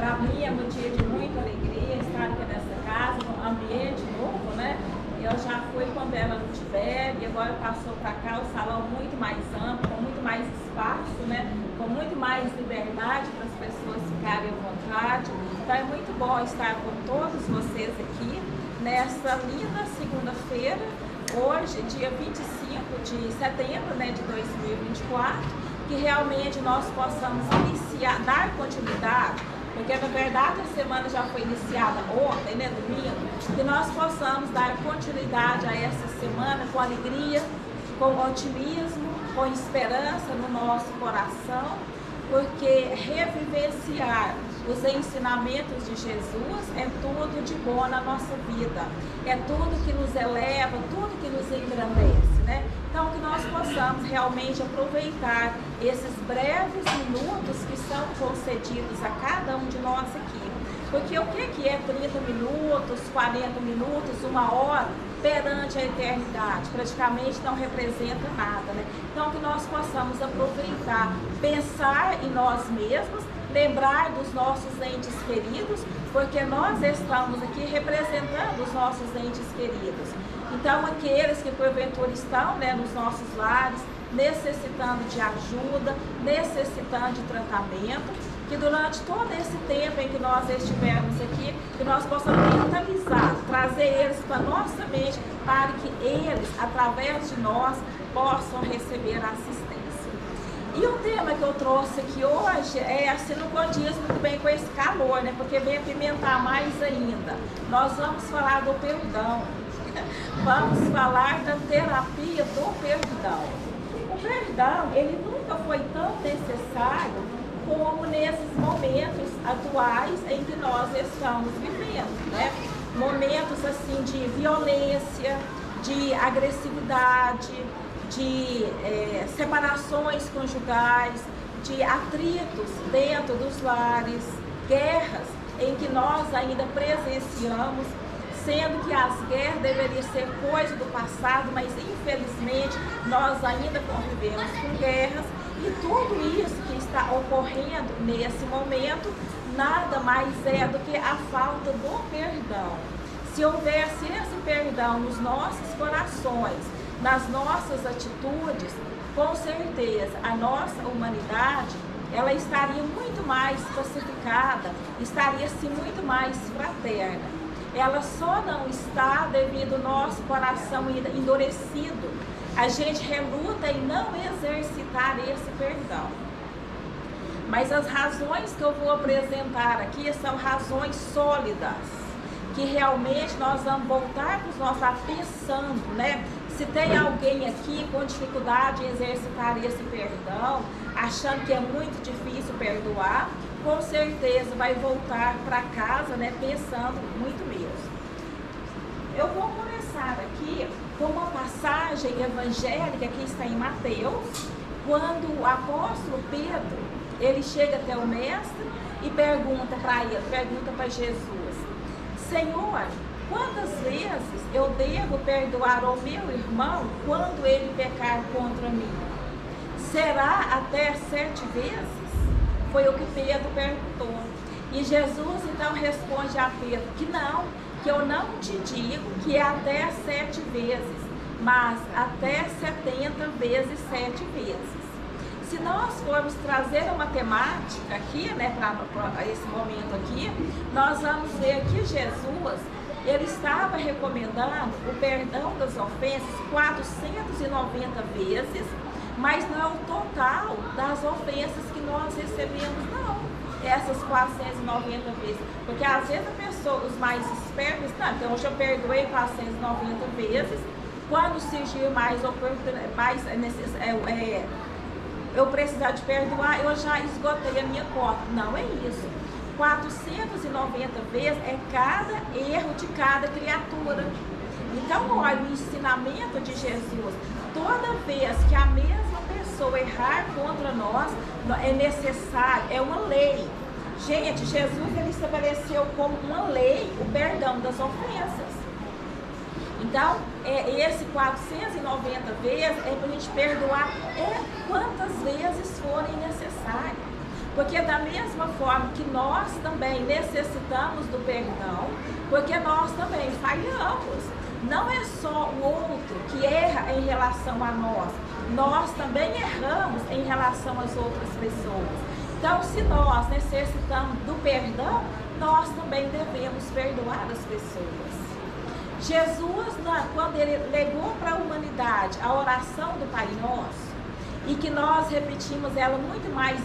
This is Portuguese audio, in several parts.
Para mim é um dia de muita alegria estar aqui nessa casa, num ambiente novo, né? Eu já fui quando ela não tiver e agora passou para cá o salão muito mais amplo, com muito mais espaço, né? Com muito mais liberdade para as pessoas ficarem à vontade. Então é muito bom estar com todos vocês aqui nessa linda segunda-feira, hoje, dia 25 de setembro, né, de 2024, que realmente nós possamos iniciar, dar continuidade, porque na verdade a semana já foi iniciada ontem, né, domingo, que nós possamos dar continuidade a essa semana com alegria, com otimismo, com esperança no nosso coração, porque revivenciar os ensinamentos de Jesus é tudo de bom na nossa vida, é tudo que nos eleva, tudo que nos engrandece, né? Então que nós possamos realmente aproveitar esses breves minutos que são concedidos a cada um de nós aqui. Porque o que é 30 minutos, 40 minutos, 1 hora perante a eternidade? Praticamente não representa nada, né? Então que nós possamos aproveitar, pensar em nós mesmos, lembrar dos nossos entes queridos, porque nós estamos aqui representando os nossos entes queridos. Então aqueles que porventura estão, né, nos nossos lares, necessitando de ajuda, necessitando de tratamento, que durante todo esse tempo em que nós estivermos aqui, que nós possamos mentalizar, trazer eles para nossa mente, para que eles, através de nós, possam receber a assistência. E o tema que eu trouxe aqui hoje é assim, não condiz muito bem com esse calor, né? Porque vem apimentar mais ainda. Nós vamos falar do perdão. Vamos falar da terapia do perdão. O perdão, ele nunca foi tão necessário como nesses momentos atuais em que nós estamos vivendo, né? Momentos assim de violência, de agressividade, de separações conjugais, de atritos dentro dos lares, guerras em que nós ainda presenciamos, sendo que as guerras deveriam ser coisa do passado, mas infelizmente nós ainda convivemos com guerras, e tudo isso que está ocorrendo nesse momento nada mais é do que a falta do perdão. Se houvesse esse perdão nos nossos corações, nas nossas atitudes, com certeza a nossa humanidade ela estaria muito mais pacificada, estaria assim muito mais fraterna. Ela só não está devido ao nosso coração endurecido. A gente reluta em não exercitar esse perdão. Mas as razões que eu vou apresentar aqui são razões sólidas, que realmente nós vamos voltar para os nossos lados pensando, né? Se tem alguém aqui com dificuldade em exercitar esse perdão, achando que é muito difícil perdoar, com certeza vai voltar para casa, né, pensando muito mesmo. Eu vou começar aqui com uma passagem evangélica que está em Mateus, quando o apóstolo Pedro, ele chega até o mestre e pergunta para Jesus: Senhor, quantas vezes eu devo perdoar ao meu irmão quando ele pecar contra mim? Será até 7 vezes? Foi o que Pedro perguntou. E Jesus então responde a Pedro que não, que eu não te digo que é até 7 vezes, mas até 70 vezes 7 vezes. Se nós formos trazer a matemática aqui, né, para esse momento aqui, nós vamos ver que Jesus, ele estava recomendando o perdão das ofensas 490 vezes, mas não é o total das ofensas que nós recebemos, não. Essas 490 vezes. Porque às vezes a pessoa, os mais espertos, não, então hoje eu perdoei 490 vezes, quando surgir mais eu precisar de perdoar, eu já esgotei a minha cota. Não é isso. 490 vezes é cada erro de cada criatura. Então, olha, o ensinamento de Jesus, toda vez que a mesma pessoa errar contra nós, é necessário, é uma lei. Gente, Jesus, ele estabeleceu como uma lei o perdão das ofensas. Então, esse 490 vezes é para a gente perdoar quantas vezes forem necessárias. Porque da mesma forma que nós também necessitamos do perdão, porque nós também falhamos. Não é só o outro que erra em relação a nós também erramos em relação às outras pessoas. Então, se nós necessitamos do perdão, nós também devemos perdoar as pessoas. Jesus, quando ele legou para a humanidade a oração do Pai Nosso, e que nós repetimos ela muito mais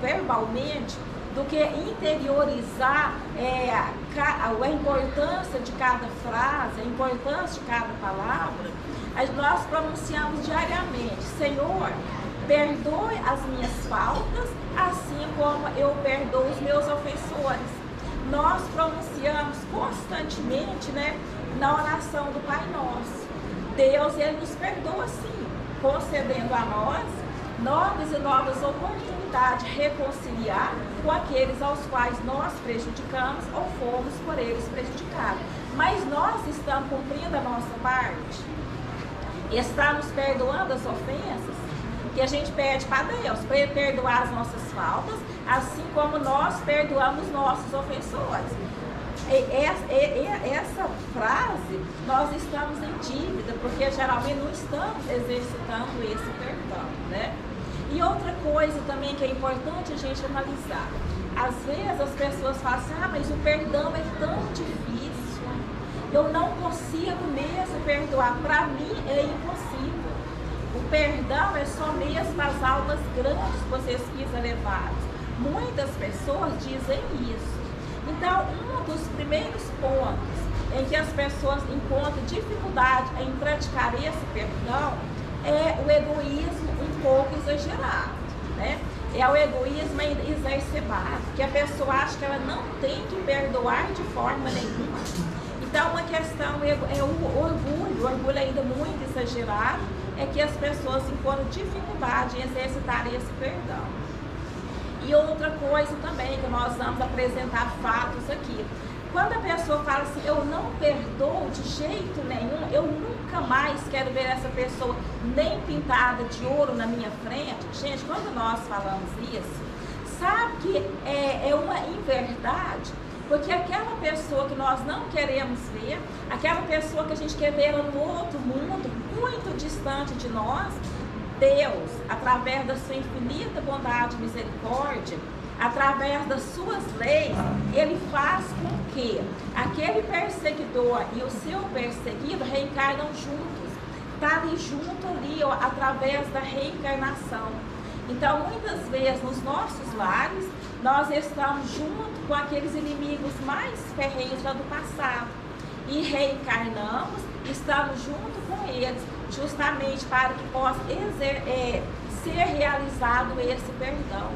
verbalmente do que interiorizar a importância de cada frase, a importância de cada palavra, nós pronunciamos diariamente: Senhor, perdoe as minhas faltas, assim como eu perdoo os meus ofensores. Nós pronunciamos constantemente, na oração do Pai Nosso. Deus, ele nos perdoa sim, concedendo a nós novas e novas oportunidades de reconciliar com aqueles aos quais nós prejudicamos ou fomos por eles prejudicados. Mas nós estamos cumprindo a nossa parte? Estamos perdoando as ofensas? Que a gente pede para Deus, para Ele perdoar as nossas faltas, assim como nós perdoamos nossos ofensores. Essa frase, nós estamos em dívida, porque geralmente não estamos exercitando esse perdão, E outra coisa também que é importante a gente analisar: às vezes as pessoas falam assim, mas o perdão é tão difícil, eu não consigo mesmo perdoar, para mim é impossível. O perdão é só mesmo para as almas grandes que vocês quisem levar. Muitas pessoas dizem isso. Então, um dos primeiros pontos em que as pessoas encontram dificuldade em praticar esse perdão é o egoísmo um pouco exagerado, É o egoísmo exacerbado, que a pessoa acha que ela não tem que perdoar de forma nenhuma. Então, uma questão é o orgulho ainda muito exagerado, é que as pessoas encontram dificuldade em exercitar esse perdão. E outra coisa também, que nós vamos apresentar fatos aqui. Quando a pessoa fala assim, eu não perdoo de jeito nenhum, eu nunca mais quero ver essa pessoa nem pintada de ouro na minha frente. Gente, quando nós falamos isso, sabe que é uma inverdade? Porque aquela pessoa que nós não queremos ver, aquela pessoa que a gente quer ver no outro mundo, muito distante de nós, Deus, através da sua infinita bondade e misericórdia, através das suas leis, ele faz com que aquele perseguidor e o seu perseguido reencarnam juntos, está ali junto ali, através da reencarnação. Então, muitas vezes nos nossos lares, nós estamos junto com aqueles inimigos mais ferrenhos lá do passado e reencarnamos, estamos junto com eles, justamente para que possa ser realizado esse perdão.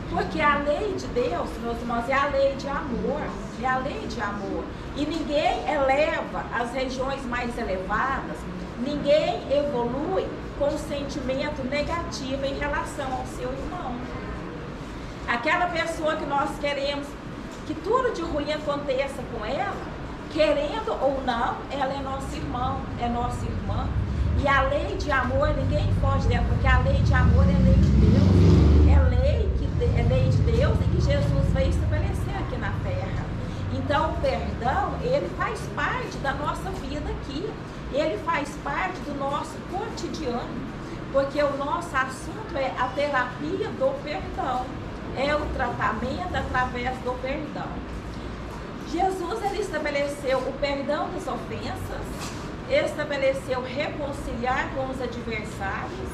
Porque a lei de Deus, meus irmãos, é a lei de amor, é a lei de amor. E ninguém eleva as regiões mais elevadas, ninguém evolui com sentimento negativo em relação ao seu irmão. Aquela pessoa que nós queremos que tudo de ruim aconteça com ela, querendo ou não, ela é nosso irmão, é nossa irmã. E a lei de amor, ninguém foge dela, porque a lei de amor é lei de Deus, é lei de Deus e que Jesus veio estabelecer aqui na terra. Então, o perdão, ele faz parte da nossa vida aqui, ele faz parte do nosso cotidiano, porque o nosso assunto é a terapia do perdão, é o tratamento através do perdão. Jesus, ele estabeleceu o perdão das ofensas, estabeleceu reconciliar com os adversários,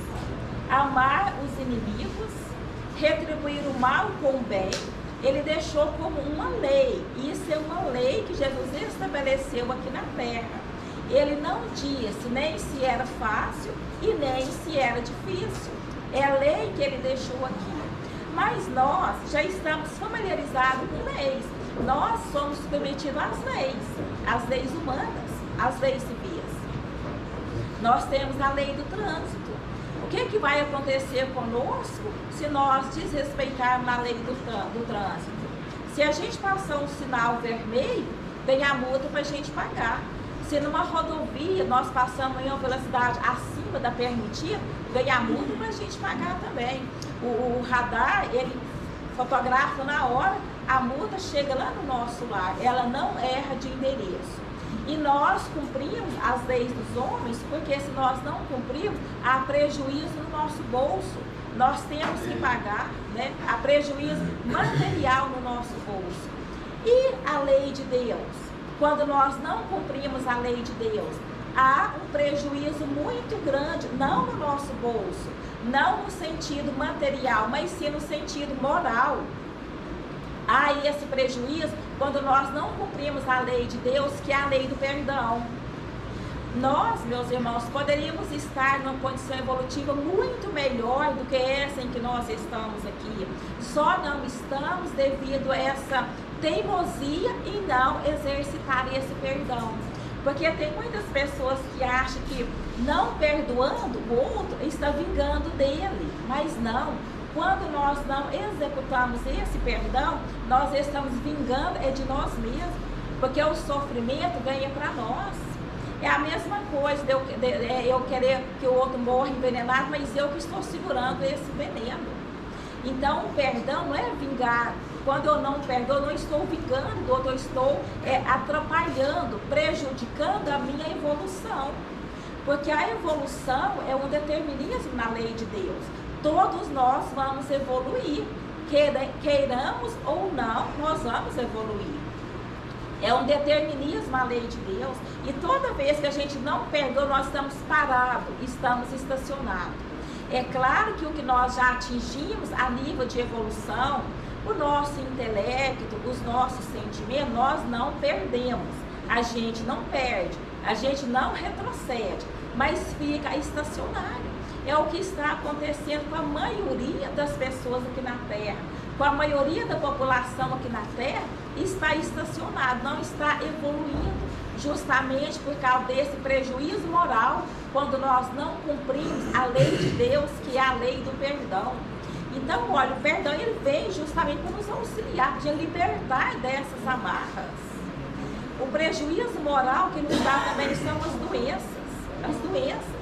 amar os inimigos, retribuir o mal com o bem. Ele deixou como uma lei. Isso é uma lei que Jesus estabeleceu aqui na terra. Ele não disse nem se era fácil e nem se era difícil. É a lei que ele deixou aqui. Mas nós já estamos familiarizados com leis. Nós somos submetidos às leis humanas, às leis civis. Nós temos a lei do trânsito. O que vai acontecer conosco se nós desrespeitarmos a lei do trânsito? Se a gente passar um sinal vermelho, vem a multa para a gente pagar. Se numa rodovia nós passamos em uma velocidade acima da permitida, vem a multa para a gente pagar também. O radar, ele fotografa na hora, a multa chega lá no nosso lar, ela não erra de endereço. E nós cumprimos as leis dos homens, porque se nós não cumprimos, há prejuízo no nosso bolso. Nós temos que pagar, né? Há prejuízo material no nosso bolso. E a lei de Deus? Quando nós não cumprimos a lei de Deus, há um prejuízo muito grande, não no nosso bolso, não no sentido material, mas sim no sentido moral. Há esse prejuízo quando nós não cumprimos a lei de Deus, que é a lei do perdão. Nós, meus irmãos, poderíamos estar numa condição evolutiva muito melhor do que essa em que nós estamos aqui. Só não estamos devido a essa teimosia em não exercitar esse perdão. Porque tem muitas pessoas que acham que não perdoando o outro está vingando dele, mas não. Quando nós não executamos esse perdão, nós estamos vingando de nós mesmos, porque o sofrimento ganha para nós. É a mesma coisa de eu querer que o outro morra envenenado, mas eu que estou segurando esse veneno. Então, o perdão não é vingar. Quando eu não perdoo, eu não estou vingando do outro, eu estou atrapalhando, prejudicando a minha evolução. Porque a evolução é um determinismo na lei de Deus. Todos nós vamos evoluir, queiramos ou não, nós vamos evoluir. É um determinismo a lei de Deus, e toda vez que a gente não perdoa, nós estamos parados, estamos estacionados. É claro que o que nós já atingimos a nível de evolução, o nosso intelecto, os nossos sentimentos, nós não perdemos. A gente não perde, a gente não retrocede, mas fica estacionário. É o que está acontecendo com a maioria das pessoas aqui na Terra. Com a maioria da população aqui na Terra, está estacionado, não está evoluindo, justamente por causa desse prejuízo moral, quando nós não cumprimos a lei de Deus, que é a lei do perdão. Então, olha, o perdão ele vem justamente para nos auxiliar, de libertar dessas amarras. O prejuízo moral que nos dá também são as doenças. As doenças.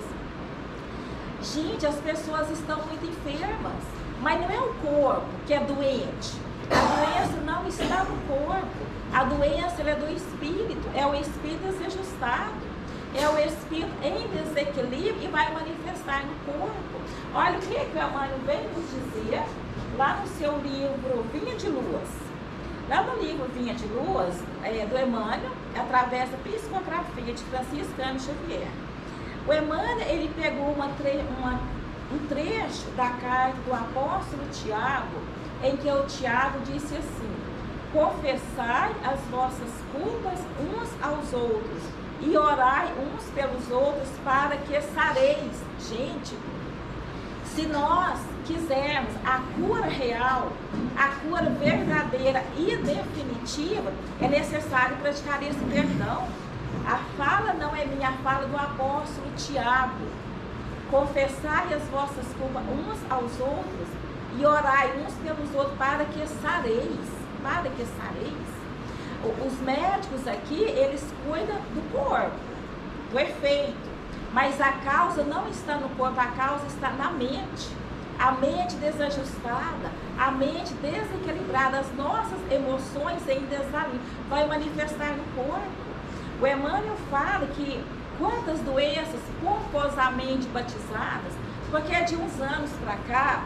Gente, as pessoas estão muito enfermas, mas não é o corpo que é doente. A doença não está no corpo. A doença ela é do espírito, é o espírito desajustado, é o espírito em desequilíbrio e vai manifestar no corpo. Olha o que o Emmanuel vem nos dizer lá no seu livro Vinha de Luz. Lá no livro Vinha de Luz, do Emmanuel, através da psicografia de Franciscano Xavier. O Emmanuel, ele pegou um trecho da carta do apóstolo Tiago, em que o Tiago disse assim: confessai as vossas culpas uns aos outros e orai uns pelos outros para que sareis. Gente, se nós quisermos a cura real, a cura verdadeira e definitiva, é necessário praticar esse perdão. A fala não é minha, a fala do apóstolo Tiago. Confessai as vossas culpas uns aos outros e orai uns pelos outros para que sareis. Para que sareis. Os médicos aqui, eles cuidam do corpo, do efeito, mas a causa não está no corpo, a causa está na mente. A mente desajustada, a mente desequilibrada, as nossas emoções em desalinho, vai manifestar no corpo. O Emmanuel fala que quantas doenças pomposamente batizadas, porque de uns anos para cá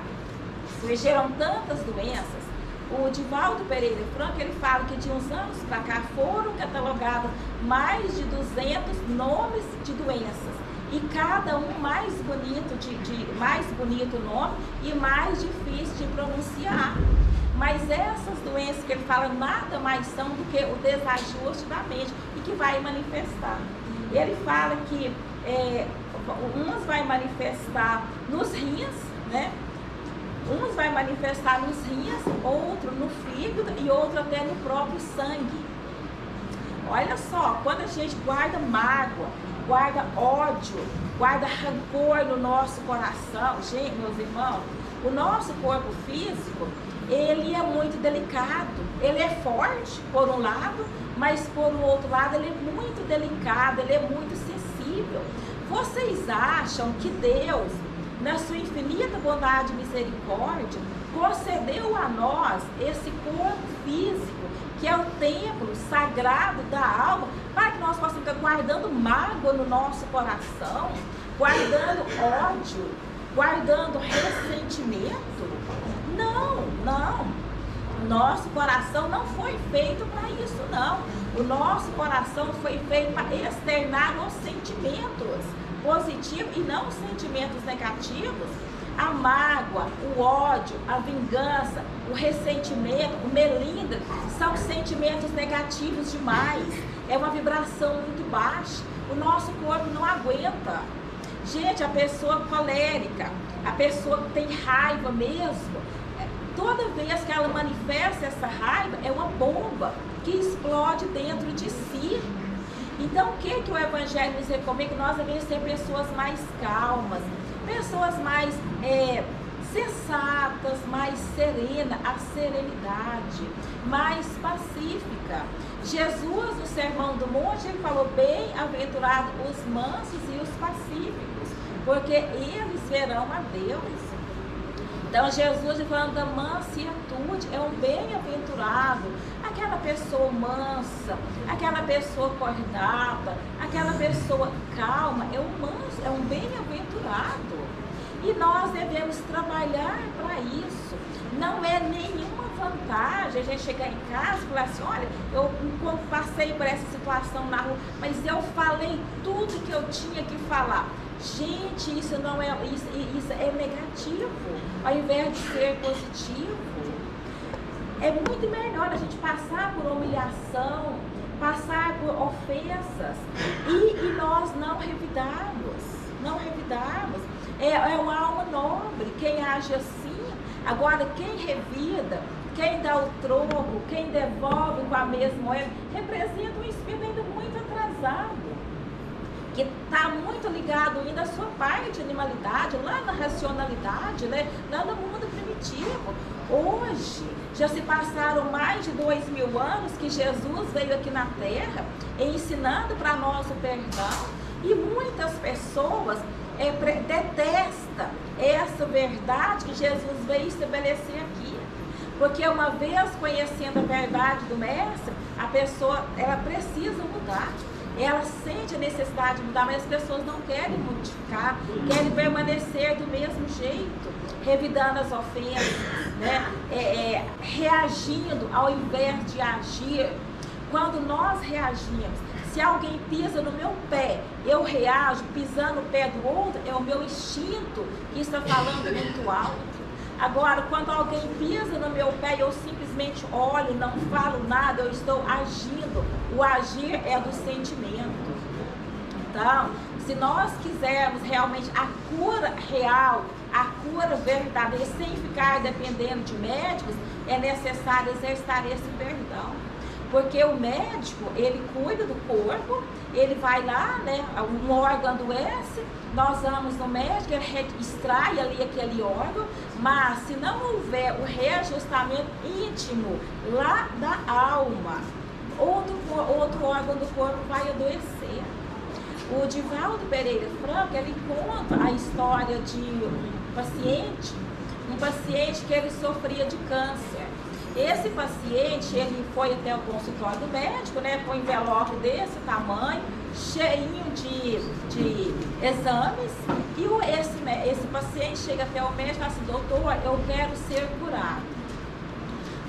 surgiram tantas doenças. O Divaldo Pereira Franco, ele fala que de uns anos para cá foram catalogados mais de 200 nomes de doenças, e cada um mais bonito, mais bonito nome e mais difícil de pronunciar. Mas essas doenças que ele fala nada mais são do que o desajuste da mente e que vai manifestar. Ele fala que uns vai manifestar nos rins, né? Uns vai manifestar nos rins, outro no fígado e outro até no próprio sangue. Olha só, quando a gente guarda mágoa, guarda ódio, guarda rancor no nosso coração, gente, meus irmãos, o nosso corpo físico, ele é muito delicado, ele é forte por um lado, mas por outro lado ele é muito delicado, ele é muito sensível. Vocês acham que Deus, na sua infinita bondade e misericórdia, concedeu a nós esse corpo físico, que é o templo sagrado da alma, para que nós possamos estar guardando mágoa no nosso coração, guardando ódio, guardando ressentimento. Não, não. Nosso coração não foi feito para isso, não. O nosso coração foi feito para externar os sentimentos positivos e não os sentimentos negativos. A mágoa, o ódio, a vingança, o ressentimento, o melindre, são sentimentos negativos demais. É uma vibração muito baixa. O nosso corpo não aguenta. Gente, a pessoa colérica, a pessoa que tem raiva mesmo, toda vez que ela manifesta essa raiva, é uma bomba que explode dentro de si. Então, o que o Evangelho nos recomenda? Que nós devemos ser pessoas mais calmas, pessoas mais sensatas, mais serenas, a serenidade, mais pacífica. Jesus, no Sermão do Monte, ele falou: bem-aventurados os mansos e os pacíficos, porque eles verão a Deus. Então Jesus, falando da mansiatude, é um bem-aventurado, aquela pessoa mansa, aquela pessoa cordata, aquela pessoa calma, é um manso, é um bem-aventurado. E nós devemos trabalhar para isso. Não é nenhuma vantagem a gente chegar em casa e falar assim: olha, eu passei por essa situação na rua, mas eu falei tudo que eu tinha que falar. Gente, isso não é, isso é negativo, ao invés de ser positivo. É muito melhor a gente passar por humilhação, passar por ofensas e nós não revidarmos, não revidarmos. É uma alma nobre quem age assim. Agora, quem revida, quem dá o troco, quem devolve com a mesma moeda, representa um espírito ainda muito atrasado, que está muito ligado ainda à sua parte de animalidade, lá na racionalidade, né? Lá no mundo primitivo. Hoje, já se passaram mais de 2000 anos que Jesus veio aqui na Terra ensinando para nós o perdão, e muitas pessoas detestam essa verdade que Jesus veio estabelecer aqui. Porque uma vez conhecendo a verdade do Mestre, a pessoa ela precisa mudar. Ela sente a necessidade de mudar, mas as pessoas não querem modificar, querem permanecer do mesmo jeito, revidando as ofensas, né? Reagindo ao invés de agir. Quando nós reagimos, se alguém pisa no meu pé, eu reajo pisando o pé do outro, é o meu instinto que está falando muito alto. Agora, quando alguém pisa no meu pé e eu simplesmente olho, não falo nada, eu estou agindo. O agir é do sentimento. Então, se nós quisermos realmente a cura real, a cura verdadeira, sem ficar dependendo de médicos, é necessário exercitar esse perdão. Porque o médico, ele cuida do corpo, ele vai lá, né, um órgão adoece, nós vamos no médico, ele extrai ali aquele órgão, mas se não houver o reajustamento íntimo lá da alma, outro órgão do corpo vai adoecer. O Divaldo Pereira Franco, ele conta a história de um paciente que ele sofria de câncer. Esse paciente, ele foi até o consultório do médico, né, com um envelope desse tamanho, cheinho de exames, e esse paciente chega até o médico e fala assim: doutor, eu quero ser curado.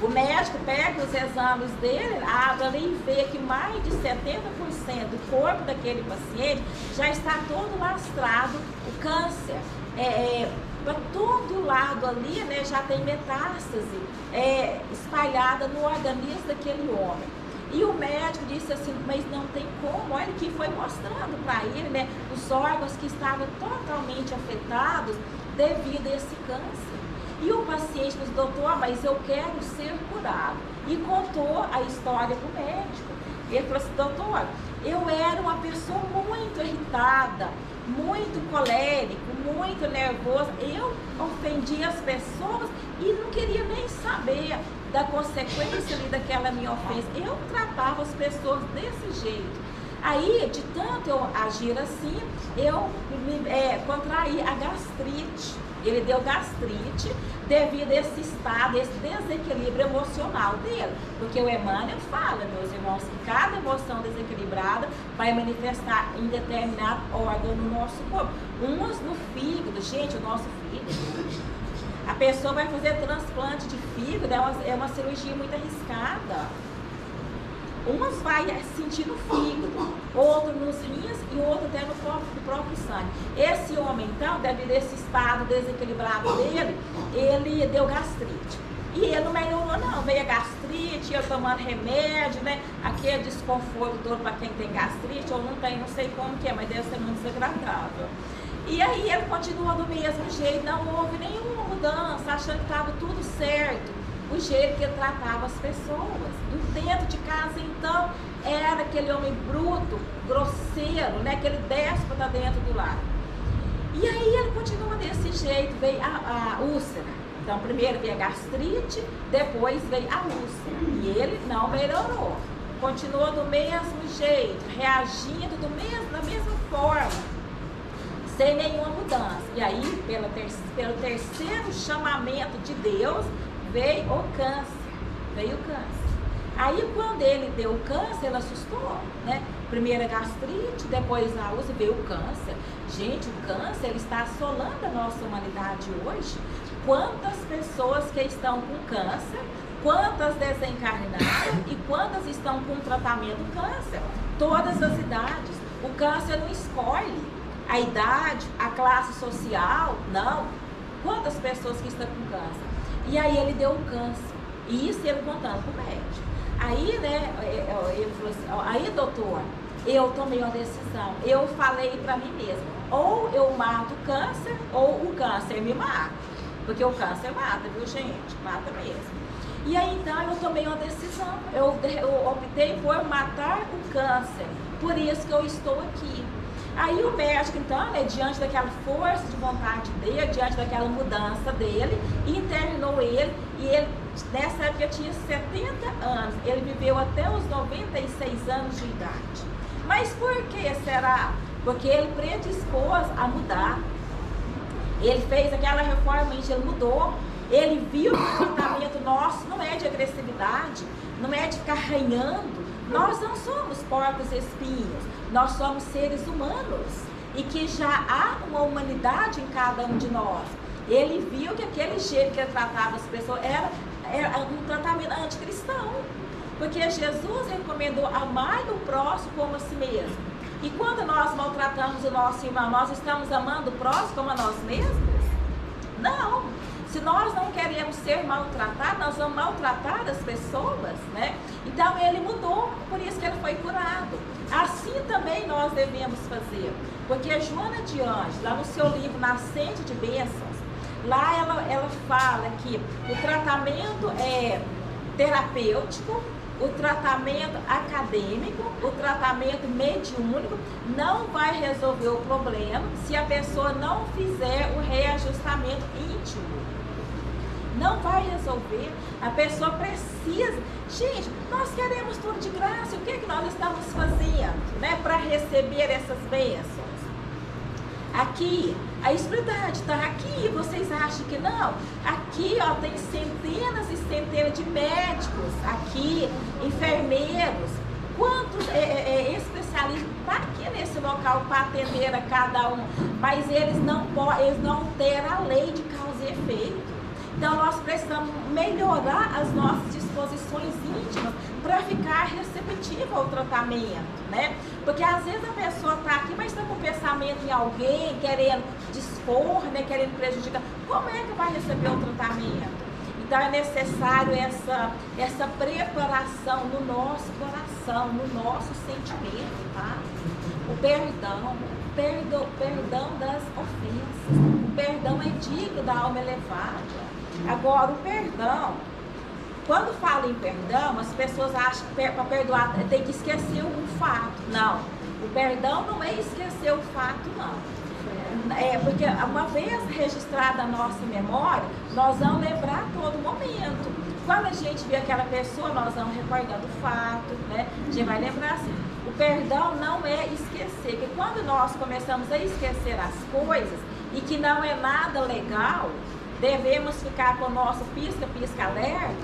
O médico pega os exames dele, abre ali e vê que mais de 70% do corpo daquele paciente já está todo lastrado, o câncer. Para todo lado ali, né, já tem metástase espalhada no organismo daquele homem. E o médico disse assim: mas não tem como. Olha que foi mostrando para ele, né, os órgãos que estavam totalmente afetados devido a esse câncer. E o paciente disse: doutor, mas eu quero ser curado. E contou a história para o médico. Ele falou assim: doutor, eu era uma pessoa muito irritada, muito colérico, muito nervoso, eu ofendia as pessoas e não queria nem saber da consequência ali daquela minha ofensa. Eu tratava as pessoas desse jeito. Aí, de tanto eu agir assim, eu contraí a gastrite. Ele deu gastrite, devido a esse estado, esse desequilíbrio emocional dele. Porque o Emmanuel fala, meus irmãos, que cada emoção desequilibrada vai manifestar em determinado órgão no nosso corpo. Umas no fígado, gente, o nosso fígado. A pessoa vai fazer transplante de fígado, é uma cirurgia muito arriscada. Umas vai sentir no fígado, outro nos rins e outro até no próprio sangue. Esse homem, então, devido a esse estado desequilibrado dele, ele deu gastrite. E ele não melhorou não, veio a gastrite, eu tomando remédio, né? Aquele desconforto todo para quem tem gastrite, ou não tem, não sei como que é, mas deve ser muito desagradável. E aí ele continuou do mesmo jeito, não houve nenhuma mudança, achando que estava tudo certo. O jeito que ele tratava as pessoas. E dentro de casa, então, era aquele homem bruto, grosseiro, né? Aquele déspota dentro do lar. E aí ele continua desse jeito, veio a úlcera. Então, primeiro veio a gastrite, depois veio a úlcera. E ele não melhorou. Continuou do mesmo jeito, reagindo da mesma forma, sem nenhuma mudança. E aí, pelo terceiro chamamento de Deus, veio o câncer. Aí quando ele deu o câncer, ele assustou, né? Primeiro a gastrite, depois a úlcera, veio o câncer. Gente, o câncer ele está assolando a nossa humanidade hoje. Quantas pessoas que estão com câncer, quantas desencarnaram e quantas estão com tratamento do câncer? Todas as idades. O câncer não escolhe a idade, a classe social, não. Quantas pessoas que estão com câncer? E aí ele deu o câncer. E isso ele contando pro médico. Aí, né, ele falou assim, aí doutor, eu tomei uma decisão. Eu falei pra mim mesma, ou eu mato o câncer, ou o câncer me mata. Porque o câncer mata, viu gente? Mata mesmo. E aí então eu tomei uma decisão. Eu optei por matar o câncer. Por isso que eu estou aqui. Aí o médico, então, né, diante daquela força de vontade dele, diante daquela mudança dele, internou ele, e ele, nessa época, tinha 70 anos. Ele viveu até os 96 anos de idade. Mas por que será? Porque ele predispôs a mudar. Ele fez aquela reforma, ele mudou. Ele viu que o tratamento nosso não é de agressividade, não é de ficar arranhando. Nós não somos porcos espinhos, nós somos seres humanos e que já há uma humanidade em cada um de nós. Ele viu que aquele jeito que ele tratava as pessoas era um tratamento anticristão, porque Jesus recomendou amar o próximo como a si mesmo. E quando nós maltratamos o nosso irmão, nós estamos amando o próximo como a nós mesmos? Não! Se nós não queremos ser maltratados, nós vamos maltratar as pessoas, né? Então ele mudou, por isso que ele foi curado. Assim também nós devemos fazer. Porque Joana de Ângeles, lá no seu livro Nascente de Bênçãos, lá ela fala que o tratamento é terapêutico, o tratamento acadêmico, o tratamento mediúnico não vai resolver o problema se a pessoa não fizer o reajustamento íntimo. Não vai resolver, a pessoa precisa. Gente, nós queremos tudo de graça, o que é que nós estamos fazendo, né, para receber essas bênçãos? Aqui, a espiritualidade está aqui, vocês acham que não? Aqui, ó, tem centenas e centenas de médicos, aqui, enfermeiros, quantos especialistas estão aqui nesse local para atender a cada um, mas eles não terão a lei de causa e efeito. Então nós precisamos melhorar as nossas disposições íntimas para ficar receptiva ao tratamento, né? Porque às vezes a pessoa está aqui, mas está com pensamento em alguém, querendo dispor, né? Querendo prejudicar. Como é que vai receber o tratamento? Então é necessário essa preparação no nosso coração, no nosso sentimento, tá? O perdão das ofensas. O perdão é digno da alma elevada. Agora, o perdão, quando fala em perdão, as pessoas acham que para perdoar tem que esquecer um fato. Não, o perdão não é esquecer o fato, não. É porque uma vez registrada a nossa memória, nós vamos lembrar a todo momento. Quando a gente vê aquela pessoa, nós vamos recordando o fato, né? A gente vai lembrar assim. O perdão não é esquecer, porque quando nós começamos a esquecer as coisas e que não é nada legal, devemos ficar com o nosso pisca-pisca alerta,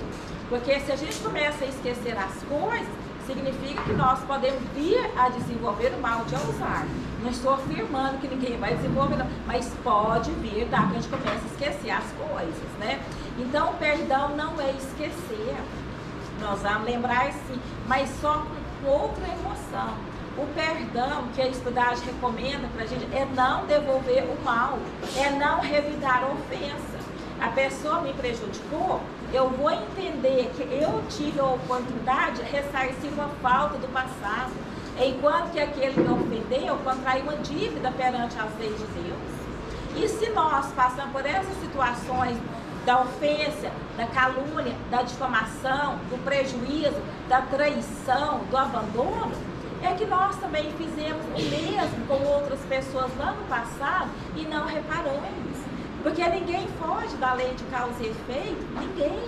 porque se a gente começa a esquecer as coisas, significa que nós podemos vir a desenvolver o mal de Alzheimer. Não estou afirmando que ninguém vai desenvolver, não, mas pode vir, tá? Que a gente começa a esquecer as coisas, né? Então, o perdão não é esquecer. Nós vamos lembrar sim, mas só com outra emoção. O perdão que a estudagem recomenda pra gente é não devolver o mal, é não revidar a ofensa. A pessoa me prejudicou, eu vou entender que eu tive a oportunidade de ressarcir uma falta do passado, enquanto que aquele me ofendeu, contraiu uma dívida perante as leis de Deus. E se nós passamos por essas situações da ofensa, da calúnia, da difamação, do prejuízo, da traição, do abandono, é que nós também fizemos o mesmo com outras pessoas lá no passado e não reparamos. Porque ninguém foge da lei de causa e efeito, ninguém.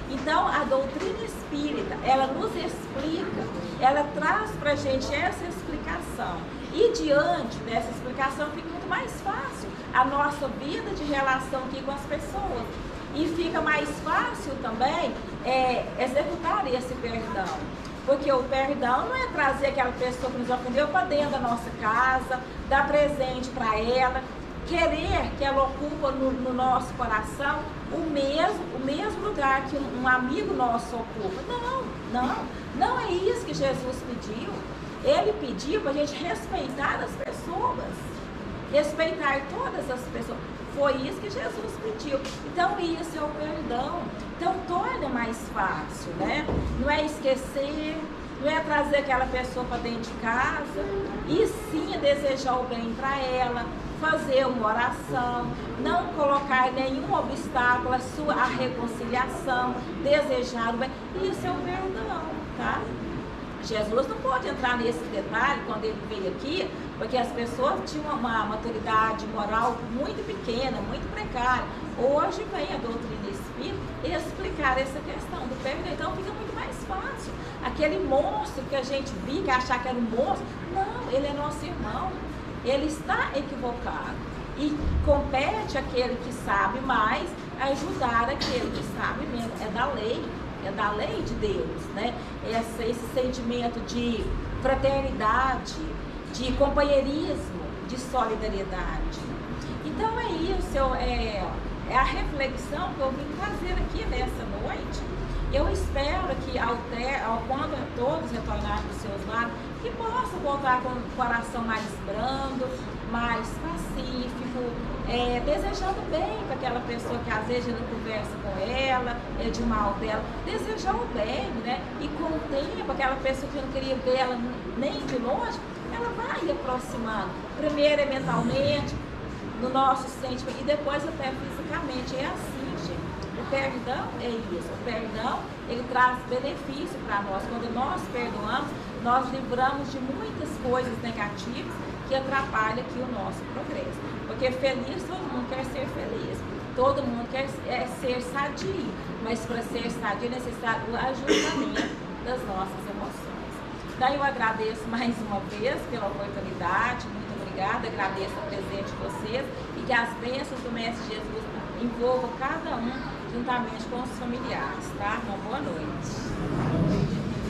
Então, a doutrina espírita, ela nos explica, ela traz para a gente essa explicação. E diante dessa explicação fica muito mais fácil a nossa vida de relação aqui com as pessoas. E fica mais fácil também executar esse perdão. Porque o perdão não é trazer aquela pessoa que nos ofendeu para dentro da nossa casa, dar presente para ela, querer que ela ocupa no nosso coração o mesmo lugar que um amigo nosso ocupa. Não é isso que Jesus pediu. Ele pediu para a gente respeitar as pessoas, respeitar todas as pessoas. Foi isso que Jesus pediu. Então isso é o perdão. Então torna mais fácil, né? Não é esquecer, não é trazer aquela pessoa para dentro de casa, e sim desejar o bem para ela, fazer uma oração, não colocar nenhum obstáculo à reconciliação, desejar o bem. Isso é o perdão, tá? Jesus não pode entrar nesse detalhe quando ele veio aqui, porque as pessoas tinham uma maturidade moral muito pequena, muito precária. Hoje vem a doutrina espírita explicar essa questão do perdão, então fica muito mais fácil. Aquele monstro que a gente viu, que achar que era um monstro, não, ele é nosso irmão, ele está equivocado. E compete àquele que sabe mais ajudar aquele que sabe menos, é da lei de Deus, né? Esse sentimento de fraternidade, de companheirismo, de solidariedade. Então é isso, é a reflexão que eu vim fazer aqui nessa noite. Eu espero que quando todos retornarem para os seus lares, que possam voltar com o coração mais brando, mais pacífico, desejando bem para aquela pessoa que às vezes não conversa com ela, é de mal dela, desejar o bem, né? E com o tempo, aquela pessoa que não queria ver ela nem de longe, ela vai aproximando. Primeiro é mentalmente, no nosso sentimento, e depois até fisicamente. É assim, gente. O perdão é isso. O perdão, ele traz benefício para nós. Quando nós perdoamos, nós livramos de muitas coisas negativas que atrapalham aqui o nosso progresso. Porque feliz, todo mundo quer ser feliz. Todo mundo quer ser sadio. Mas para ser sadio é necessário o ajustamento das nossas emoções. Daí eu agradeço mais uma vez pela oportunidade. Muito obrigada. Agradeço a presença de vocês. E que as bênçãos do Mestre Jesus envolvam cada um juntamente com os familiares, tá? Uma boa noite.